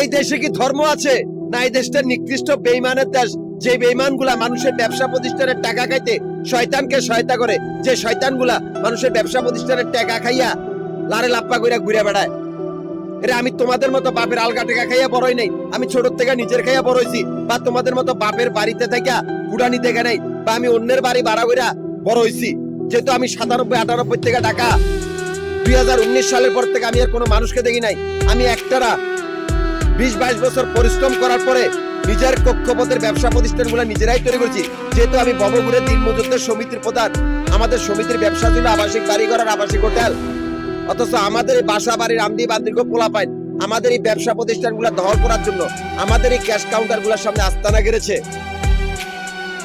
এই দেশে কি ধর্ম আছে? না এই দেশটা নিকৃষ্ট বেঈমানের দেশ, যে বেঈমানগুলা মানুষের ব্যবসা প্রতিষ্ঠানের টাকা খাইতে শয়তানকে সহায়তা করে, যে শয়তানগুলা মানুষের ব্যবসা প্রতিষ্ঠানের টাকা খাইয়া লারে লাপ্পা কইরা ঘুরে বেড়ায়। এরা আমি তোমাদের মতো বাপের আলগা টাকা খাইয়া বড়ই নাই, আমি ছোট থেকে নিজের খাইয়া বড় হইছি, বা তোমাদের মতো বাপের বাড়িতে থাকা কুড়ানি দেখে নাই, বা আমি অন্যের বাড়ি ভাড়া কইরা বড় হইছি। যেহেতু আমি 97-98 থেকে ঢাকা, 2019 সালের পর থেকে আমি আর কোনো মানুষকে দেখি নাই। আমি একটারা 20-22 বছর পরিশ্রম করার পরে নিজের কক্ষপথের ব্যবসা প্রতিষ্ঠানগুলো নিজেরাই তৈরি করেছি। যেহেতু আমি ববগুড়ের দিনমজুরদের সমিতির প্রধান, আমাদের সমিতির ব্যবসা ছিল আবাসিক বাড়িঘর আর আবাসিক হোটেল। অথচ আমাদের এই বাসা বাড়ির আমদি বান্দির্ঘ পোলা পায় আমাদের এই ব্যবসা প্রতিষ্ঠানগুলো দখল করার জন্য আমাদের এই ক্যাশ কাউন্টারগুলোর সামনে আস্তানা গেড়েছে।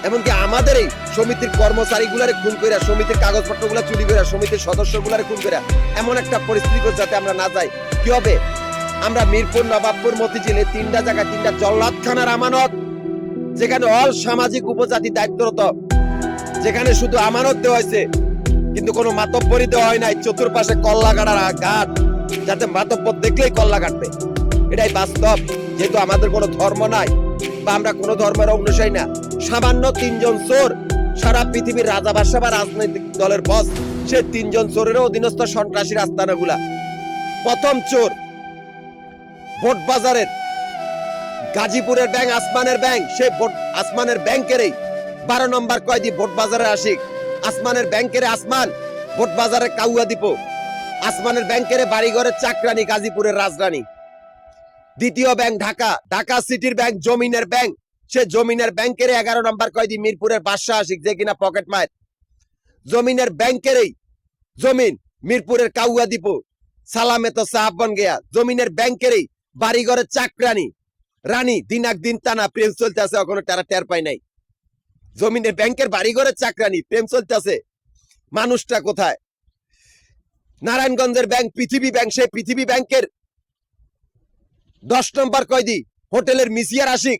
এমনকি আমাদের এই সমিতির কর্মচারীগুলারে খুন করে, সমিতির কাগজপত্রগুলো চুরি করে, সমিতির সদস্যগুলারে খুন করে এমন একটা পরিস্থিতি যাতে আমরা না যাই। কি হবে? আমরা মিরপুর, নবাবপুর, মতিঝিলে 3টা জায়গায় 3টা জল্লাদখানার আমানত, যেখানে অল সামাজিক উপজাতি দায়িত্বরত, যেখানে শুধু আমানত দেওয়া হয়েছে কিন্তু কোনো মাতব্বরি দেওয়া হয় নাই। চতুর্পাশে কল্লা গাড়ার ঘাট, যাতে মাতব্বর দেখলেই কল্লা কাটবে। এটাই বাস্তব। যেহেতু আমাদের কোনো ধর্ম নাই বা আমরা কোনো ধর্মের অনুসারী না, সামান্য 3 জন চোর সারা পৃথিবীর রাজা বাদশা বা রাজনৈতিক দলের বস, সে 3 জন চোরের অধীনস্থ সন্ত্রাসীর আস্তানাগুলা। প্রথম চোর ভোট বাজারের গাজীপুরের ব্যাংক, আসমানের ব্যাংক, সে আসমানের ব্যাংকেরই 12 নম্বর কয়েদি ভোট বাজারে আশিক। আসমানের ব্যাংকের আসমান, ভোট বাজারে কাউয়া দীপ। আসমানের ব্যাংকের বাড়িঘরের চাকরানি, গাজীপুরের রাজরানী। দ্বিতীয় ব্যাংক ঢাকা, ঢাকা সিটির ব্যাংক জমিনের ব্যাংক, সে জমিনের ব্যাংকের 11 নম্বর কয়েদি মিরপুরের বাদশাহ আশিক, যে কিনা পকেট মার। জমিনের ব্যাংকেরই জমিন মিরপুরের কাউয়া দীপ, সালামে তো সাহাব বন গেয়া। জমিনের ব্যাংকেরই বাড়িঘরের চাকরানি রানী, দিনাক দিন টানা প্রেম চলতেছে, এখনো তারা টের পায় নাই। জমিনের ব্যাংকের বাড়িঘরের চাকরানি, প্রেম চলতেছে, মানুষটা কোথায়? নারায়ণগঞ্জের ব্যাংক পৃথিবী ব্যাংক, সেই পৃথিবী ব্যাংকের 10 নম্বর কয়েদি হোটেলের মিসিয়ার আশিক।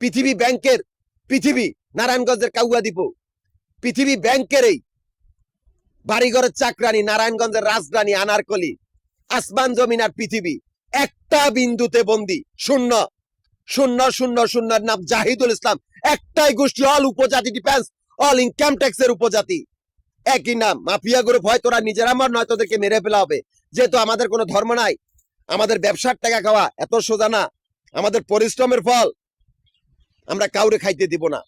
পৃথিবী ব্যাংকের পৃথিবী নারায়ণগঞ্জের কাউয়া দ্বীপ, পৃথিবী ব্যাংকেরই বাড়িঘরের চাকরানি নারায়ণগঞ্জের রাজধানী আনারকলি। আসমান জমিন আর পৃথিবী একটা বিন্দুতে বন্দি, শূন্য শূন্য শূন্য শূন্যের নাম জাহিদুল ইসলাম। একটাই গোষ্ঠী, অল উপজাতি ডিফেন্স, অল ইনকাম ট্যাক্সের উপজাতি, একই নাম। মাফিয়া গ্রুপ হয় তোরা নিজেরা আমার, নয় তোদেরকে মেরে ফেলা হবে। যেহেতু আমাদের কোনো ধর্ম নাই, আমাদের ব্যবসার টাকা খাওয়া এত সোজা না, আমাদের পরিশ্রমের ফল আমরা কাউরে খাইতে দিব না।